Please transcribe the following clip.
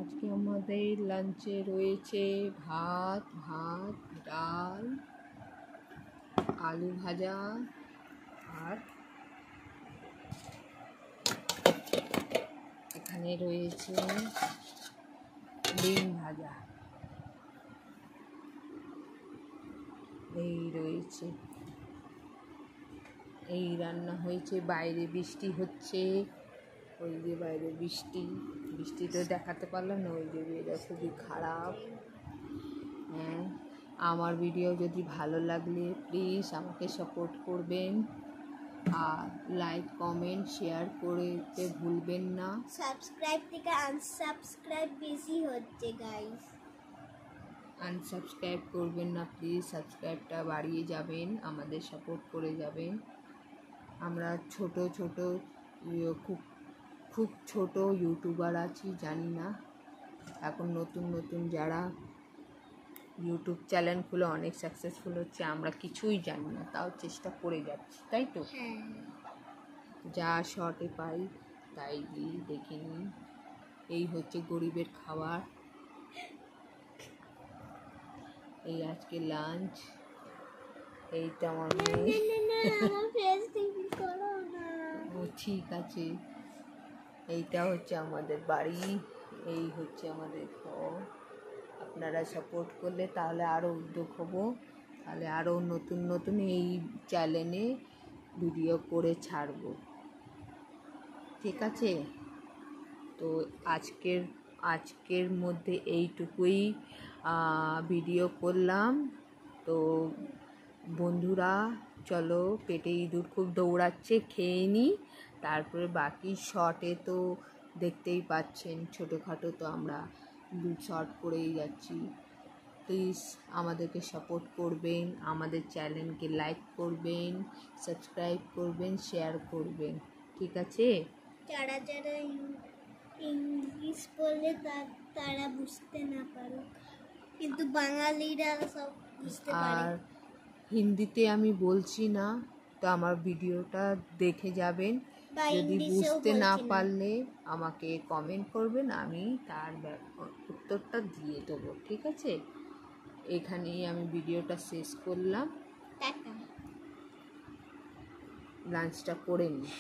আজকে আমাদের লাঞ্চে রয়েছে ভাত, ডাল, আলু ভাজা আর এখানে রয়েছে ডিম ভাজা। এই রয়েছে, এই রান্না হয়েছে। বাইরে বৃষ্টি হচ্ছে, ওই যে বাইরে বৃষ্টি তো দেখাতে পারলাম না, ওই যে এটা খুবই খারাপ। হ্যাঁ, আমার ভিডিও যদি ভালো লাগলে প্লিজ আমাকে সাপোর্ট করবেন আর লাইক কমেন্ট শেয়ার করতে ভুলবেন না। সাবস্ক্রাইব থেকে আনসাবস্ক্রাইব বেশি হচ্ছে গাইস, আনসাবস্ক্রাইব করবেন না প্লিজ, সাবস্ক্রাইবটা বাড়িয়ে যাবেন, আমাদের সাপোর্ট করে যাবেন। আমরা ছোট খুব ছোট ইউটিউবার আছি, জানি না এখন নতুন যারা ইউটিউব চ্যানেল খুলে অনেক সাকসেসফুল হচ্ছে, আমরা কিছুই জানি না, তাও চেষ্টা করে যাচ্ছি, তাই তো। যা শর্টে পাই তাই দিই, দেখিনি। এই হচ্ছে গরিবের খাবার, এই আজকে লাঞ্চ। এইটা আমার ও ঠিক আছে। এইটা হচ্ছে আমাদের বাড়ি, এই হচ্ছে আমাদের ঘর। আপনারা সাপোর্ট করলে তাহলে আরও উদ্যোগ হব, তাহলে আরও নতুন এই চ্যানেলে ভিডিও করে ছাড়ব, ঠিক আছে। তো আজকের মধ্যে এইটুকুই ভিডিও করলাম। তো বন্ধুরা চলো, পেটে ইঁদুর খুব দৌড়াচ্ছে, খেয়ে নিই, তারপরে বাকি শর্টে তো দেখতেই পাচ্ছেন ছোটোখাটো, তো আমরা শর্ট করেই যাচ্ছি। প্লিজ আমাদেরকে সাপোর্ট করবেন, আমাদের চ্যানেলকে লাইক করবেন, সাবস্ক্রাইব করবেন, শেয়ার করবেন, ঠিক আছে। যারা ইংলিশ বললে তারা বুঝতে না পারুক, কিন্তু বাঙালিরা সব বুঝতে পারে। আর হিন্দিতে আমি বলছি না, তো আমার ভিডিওটা দেখে যাবেন। যদি বুঝতে না পারলে আমাকে কমেন্ট করবেন, আমি তার উত্তরটা দিয়ে দেবো, ঠিক আছে। এখানেই আমি ভিডিওটা শেষ করলাম, টাটা। লাঞ্চটা করে নিই।